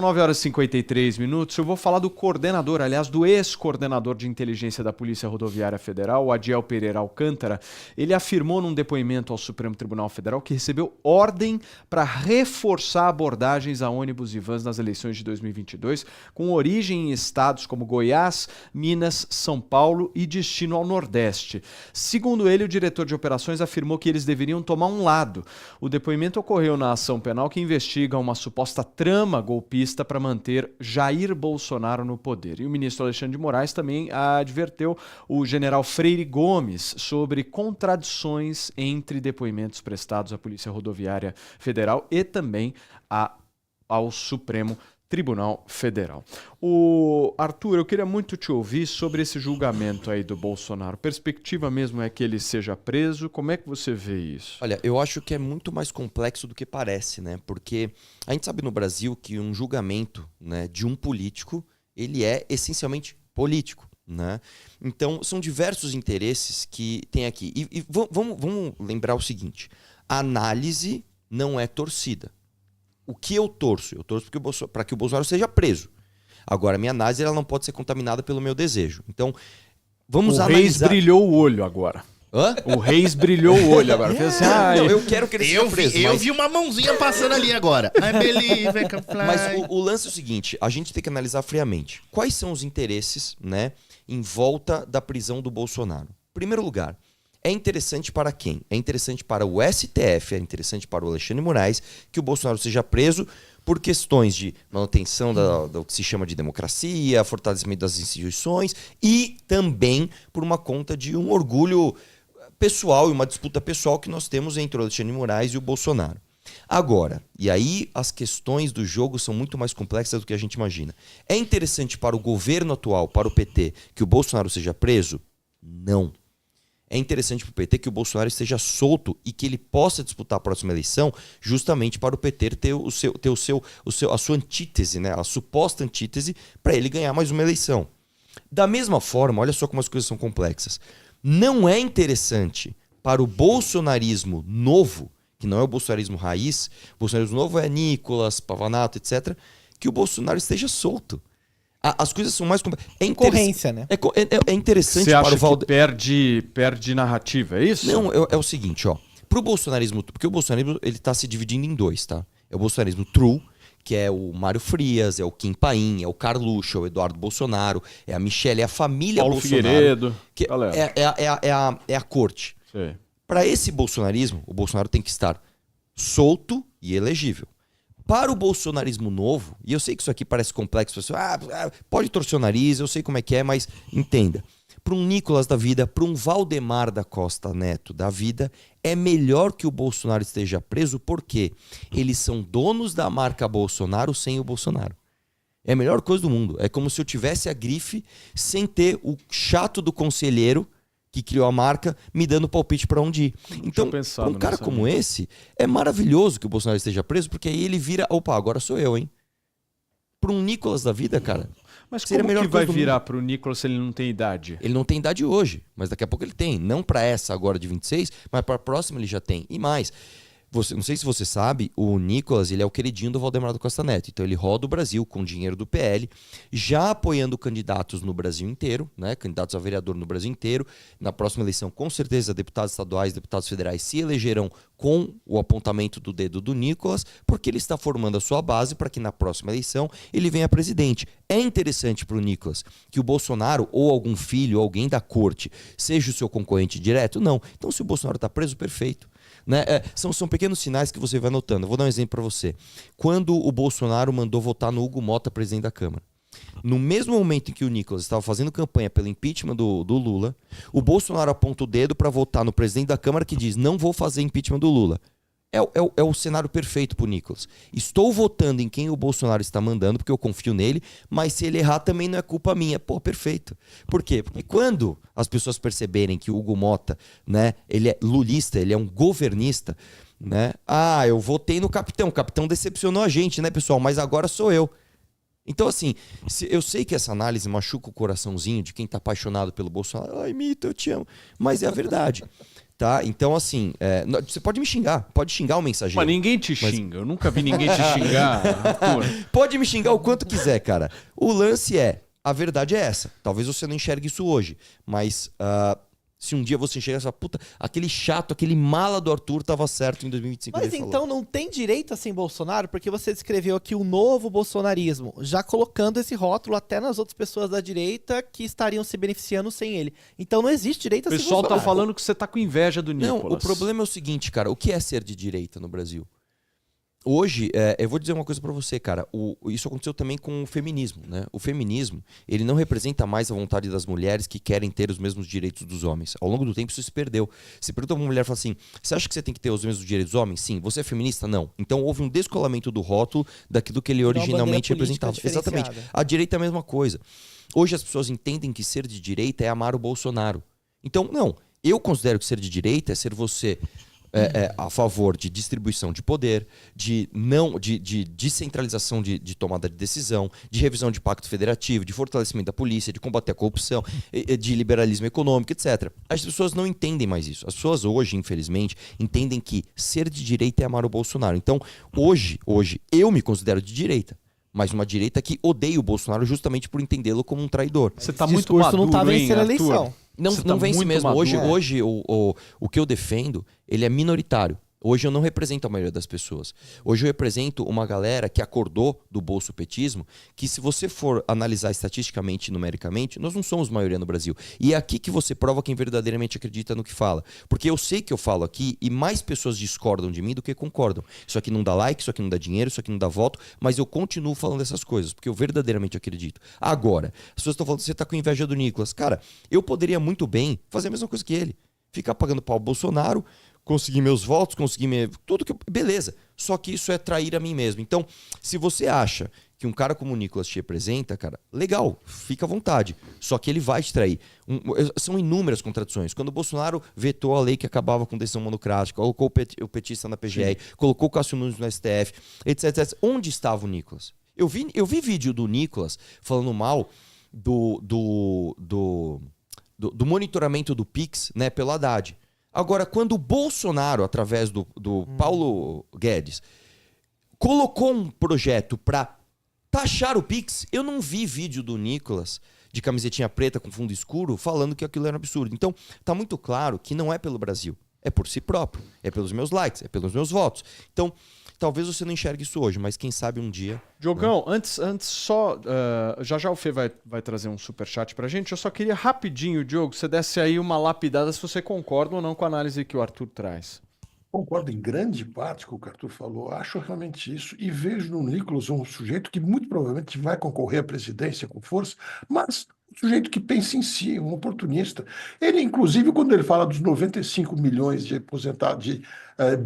9h53. Eu vou falar do coordenador, aliás, do ex-coordenador de inteligência da Polícia Rodoviária Federal, o Adiel Pereira Alcântara. Ele afirmou num depoimento ao Supremo Tribunal Federal que recebeu ordem para reforçar abordagens a ônibus e vans nas eleições de 2022, com origem em estados como Goiás, Minas, São Paulo e destino ao Nordeste. Segundo ele, o diretor de operações afirmou que eles deveriam tomar um lado. O depoimento ocorreu na ação penal que investiga uma suposta trama golpista para manter Jair Bolsonaro no poder. E o ministro Alexandre de Moraes também adverteu o general Freire Gomes sobre contradições entre depoimentos prestados à Polícia Rodoviária Federal e também ao Supremo Tribunal Federal. Arthur, eu queria muito te ouvir sobre esse julgamento aí do Bolsonaro. Perspectiva mesmo é que ele seja preso? Como é que você vê isso? Olha, eu acho que é muito mais complexo do que parece, né? Porque a gente sabe no Brasil que um julgamento, né, de um político, ele é essencialmente político, né? Então, são diversos interesses que tem aqui. E vamos lembrar o seguinte, a análise não é torcida. O que eu torço? Eu torço para que o Bolsonaro seja preso. Agora, a minha análise ela não pode ser contaminada pelo meu desejo. Então, vamos analisar... O Reis brilhou o olho agora. Hã? O Reis brilhou o olho agora. Assim, não, eu quero que ele seja preso. Eu vi uma mãozinha passando ali agora. I believe I can fly. Mas o lance é o seguinte, a gente tem que analisar friamente. Quais são os interesses, né, em volta da prisão do Bolsonaro? Em primeiro lugar, é interessante para quem? É interessante para o STF, é interessante para o Alexandre de Moraes que o Bolsonaro seja preso por questões de manutenção do que se chama de democracia, fortalecimento das instituições e também por uma conta de um orgulho pessoal e uma disputa pessoal que nós temos entre o Alexandre de Moraes e o Bolsonaro. Agora, e aí as questões do jogo são muito mais complexas do que a gente imagina. É interessante para o governo atual, para o PT, que o Bolsonaro seja preso? Não. É interessante para o PT que o Bolsonaro esteja solto e que ele possa disputar a próxima eleição justamente para o PT ter a sua antítese, né? A suposta antítese para ele ganhar mais uma eleição. Da mesma forma, olha só como as coisas são complexas. Não é interessante para o bolsonarismo novo, que não é o bolsonarismo raiz, o bolsonarismo novo é Nicolas, Pavanato, etc., que o Bolsonaro esteja solto. As coisas são mais complexas. Concorrência, né? É interessante Você acha para o Valdeir. que perde narrativa, é isso? Não, é o seguinte, ó. Pro bolsonarismo, porque o bolsonarismo ele tá se dividindo em dois, tá? É o bolsonarismo true, que é o Mário Frias, é o Kim Paim, é o Carluxo, é o Eduardo Bolsonaro, é a Michelle, é a família Paulo Bolsonaro. Figueiredo. Que é a corte. Para esse bolsonarismo, o Bolsonaro tem que estar solto e elegível. Para o bolsonarismo novo, e eu sei que isso aqui parece complexo, você, pode torcer o nariz, eu sei como é que é, mas entenda. Para um Nicolas da vida, para um Valdemar da Costa Neto da vida, é melhor que o Bolsonaro esteja preso porque eles são donos da marca Bolsonaro sem o Bolsonaro. É a melhor coisa do mundo. É como se eu tivesse a grife sem ter o chato do conselheiro que criou a marca, me dando palpite para onde ir. Então, para um cara como esse, é maravilhoso que o Bolsonaro esteja preso, porque aí ele vira, opa, agora sou eu, hein? Para um Nicolas da vida, cara... Mas como que vai virar para o Nicolas se ele não tem idade? Ele não tem idade hoje, mas daqui a pouco ele tem. Não para essa agora de 26, mas para a próxima ele já tem. E mais... não sei se você sabe, o Nicolas ele é o queridinho do Valdemar da Costa Neto. Então ele roda o Brasil com dinheiro do PL, já apoiando candidatos no Brasil inteiro, né? Candidatos a vereador no Brasil inteiro. Na próxima eleição, com certeza, deputados estaduais, deputados federais se elegerão com o apontamento do dedo do Nicolas, porque ele está formando a sua base para que na próxima eleição ele venha presidente. É interessante para o Nicolas que o Bolsonaro ou algum filho, ou alguém da corte, seja o seu concorrente direto? Não. Então se o Bolsonaro está preso, perfeito. Né? São pequenos sinais que você vai notando. Eu vou dar um exemplo para você. Quando o Bolsonaro mandou votar no Hugo Mota, presidente da Câmara, no mesmo momento em que o Nicolas estava fazendo campanha pelo impeachment do Lula, o Bolsonaro aponta o dedo para votar no presidente da Câmara que diz, não vou fazer impeachment do Lula. É o cenário perfeito pro Nicolas. Estou votando em quem o Bolsonaro está mandando, porque eu confio nele, mas se ele errar também não é culpa minha. Pô, perfeito. Por quê? Porque quando as pessoas perceberem que o Hugo Mota, né, ele é lulista, ele é um governista, né? Eu votei no capitão. O capitão decepcionou a gente, né, pessoal? Mas agora sou eu. Então, assim, eu sei que essa análise machuca o coraçãozinho de quem tá apaixonado pelo Bolsonaro. Ai, Mito, eu te amo. Mas é a verdade. Tá? Então, assim, você pode me xingar, pode xingar o mensageiro. Mas ninguém te xinga, eu nunca vi ninguém te xingar, Arthur. Pode me xingar o quanto quiser, cara. O lance a verdade é essa. Talvez você não enxergue isso hoje, mas se um dia você enxergar essa puta, aquele chato, aquele mala do Arthur tava certo em 2025. Mas então não tem direita sem Bolsonaro? Porque você descreveu aqui o novo bolsonarismo, já colocando esse rótulo até nas outras pessoas da direita que estariam se beneficiando sem ele. Então não existe direita O sem pessoal Bolsonaro. tá falando que você tá com inveja do Nicolas. Não, o problema é o seguinte, cara. O que é ser de direita no Brasil? Hoje, eu vou dizer uma coisa pra você, cara. Isso aconteceu também com o feminismo, né? O feminismo, ele não representa mais a vontade das mulheres que querem ter os mesmos direitos dos homens. Ao longo do tempo, isso se perdeu. Você pergunta pra uma mulher e fala assim, você acha que você tem que ter os mesmos direitos dos homens? Sim. Você é feminista? Não. Então houve um descolamento do rótulo daquilo que ele originalmente representava. Exatamente. A direita é a mesma coisa. Hoje as pessoas entendem que ser de direita é amar o Bolsonaro. Então, não. Eu considero que ser de direita é ser você... a favor de distribuição de poder, de descentralização de tomada de decisão, de revisão de pacto federativo, de fortalecimento da polícia, de combater a corrupção, de liberalismo econômico, etc. As pessoas não entendem mais isso. As pessoas hoje, infelizmente, entendem que ser de direita é amar o Bolsonaro. Então, hoje eu me considero de direita. Mas uma direita que odeia o Bolsonaro justamente por entendê-lo como um traidor. Você tá muito maduro, não tá hein, vencendo a Arthur? eleição. Não, Você não tá vence muito mesmo. maduro. Hoje o que eu defendo, ele é minoritário. Hoje eu não represento a maioria das pessoas. Hoje eu represento uma galera que acordou do bolsopetismo, que se você for analisar estatisticamente e numericamente, nós não somos maioria no Brasil. E é aqui que você prova quem verdadeiramente acredita no que fala. Porque eu sei que eu falo aqui e mais pessoas discordam de mim do que concordam. Isso aqui não dá like, isso aqui não dá dinheiro, isso aqui não dá voto, mas eu continuo falando essas coisas, porque eu verdadeiramente acredito. Agora, as pessoas estão falando que você está com inveja do Nicolas. Cara, eu poderia muito bem fazer a mesma coisa que ele. Ficar pagando pau ao Bolsonaro, conseguir meus votos, tudo que beleza. Só que isso é trair a mim mesmo. Então, se você acha que um cara como o Nicolas te representa, cara, legal, fica à vontade. Só que ele vai te trair. São inúmeras contradições. Quando o Bolsonaro vetou a lei que acabava com decisão monocrática, colocou o petista na PGR, colocou o Cássio Nunes no STF, etc. Onde estava o Nicolas? Eu vi vídeo do Nicolas falando mal do monitoramento do Pix, né, pelo Haddad. Agora, quando o Bolsonaro, através do Paulo Guedes, colocou um projeto para taxar o Pix, eu não vi vídeo do Nicolas de camisetinha preta com fundo escuro falando que aquilo era um absurdo. Então, tá muito claro que não é pelo Brasil, é por si próprio, é pelos meus likes, é pelos meus votos. Então, talvez você não enxergue isso hoje, mas quem sabe um dia... Diogão, antes só... já o Fê vai trazer um superchat pra gente. Eu só queria rapidinho, Diogo, você desse aí uma lapidada se você concorda ou não com a análise que o Arthur traz. Concordo em grande parte com o que o Arthur falou, acho realmente isso, e vejo no Nicolas um sujeito que muito provavelmente vai concorrer à presidência com força, mas um sujeito que pensa em si, um oportunista. Ele, inclusive, quando ele fala dos 95 milhões de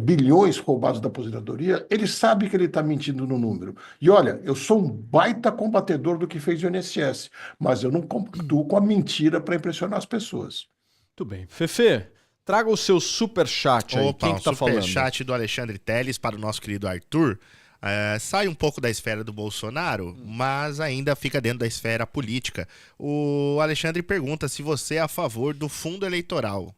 bilhões roubados da aposentadoria, ele sabe que ele está mentindo no número. E olha, eu sou um baita combatedor do que fez o INSS, mas eu não compactuo com a mentira para impressionar as pessoas. Muito bem. Fefe, traga o seu superchat aí. Opa, Quem que tá falando? Superchat do Alexandre Teles para o nosso querido Arthur. Sai um pouco da esfera do Bolsonaro, mas ainda fica dentro da esfera política. O Alexandre pergunta se você é a favor do fundo eleitoral.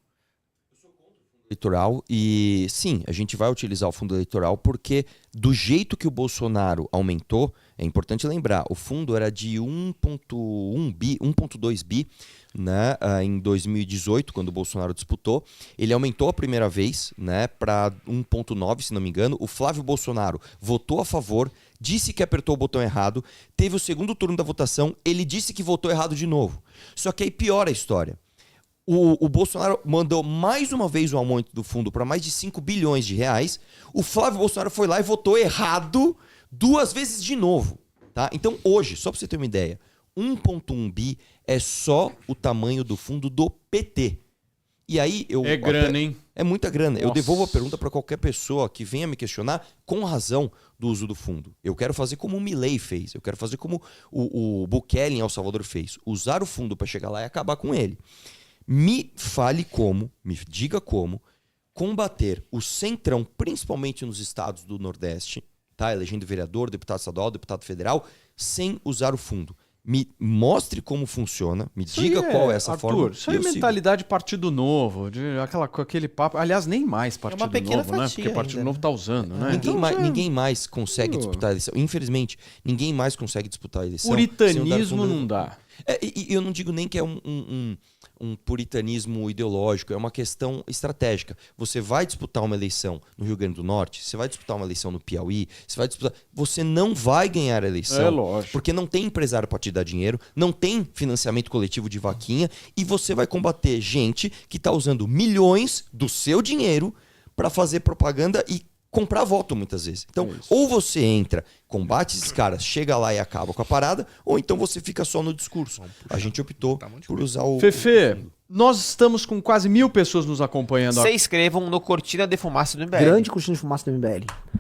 Eleitoral e sim, a gente vai utilizar o fundo eleitoral porque do jeito que o Bolsonaro aumentou, é importante lembrar, o fundo era de 1,1 bi, 1,2 bi, né, em 2018, quando o Bolsonaro disputou. Ele aumentou a primeira vez, né, para 1,9, se não me engano. O Flávio Bolsonaro votou a favor, disse que apertou o botão errado, teve o segundo turno da votação, ele disse que votou errado de novo. Só que aí piora a história. O Bolsonaro mandou mais uma vez o aumento do fundo para mais de 5 bilhões de reais. O Flávio Bolsonaro foi lá e votou errado 2 vezes de novo. Tá? Então hoje, só para você ter uma ideia, 1,1 bi é só o tamanho do fundo do PT. E aí É grana, hein? É muita grana. Nossa. Eu devolvo a pergunta para qualquer pessoa que venha me questionar com razão do uso do fundo. Eu quero fazer como o Milei fez. Eu quero fazer como o Bukele em El Salvador fez. Usar o fundo para chegar lá e acabar com ele. Me fale como, me diga como combater o centrão, principalmente nos estados do Nordeste, tá? Elegendo vereador, deputado estadual, deputado federal, sem usar o fundo. Me mostre como funciona, me Isso diga aí qual é essa Arthur, forma. Isso aí é e eu sigo. mentalidade Partido Novo, aquele papo. Aliás, nem mais Partido pequena Novo, né? fatia Porque Partido ainda, Novo tá usando, né? Ninguém mais consegue disputar a eleição. Infelizmente, ninguém mais consegue disputar a eleição. sem o Puritanismo Darcy não dá. E eu não digo nem que é um puritanismo ideológico, é uma questão estratégica. Você vai disputar uma eleição no Rio Grande do Norte, você vai disputar uma eleição no Piauí, você não vai ganhar a eleição. É lógico. Porque não tem empresário para te dar dinheiro, não tem financiamento coletivo de vaquinha, e você vai combater gente que está usando milhões do seu dinheiro para fazer propaganda e comprar voto muitas vezes. Então, ou você entra, combate esses caras, chega lá e acaba com a parada, ou então você fica só no discurso. A gente optou por usar o... Fefe, nós estamos com quase 1000 pessoas nos acompanhando Se inscrevam no Cortina de Fumaça do MBL. Grande cortina de fumaça do MBL.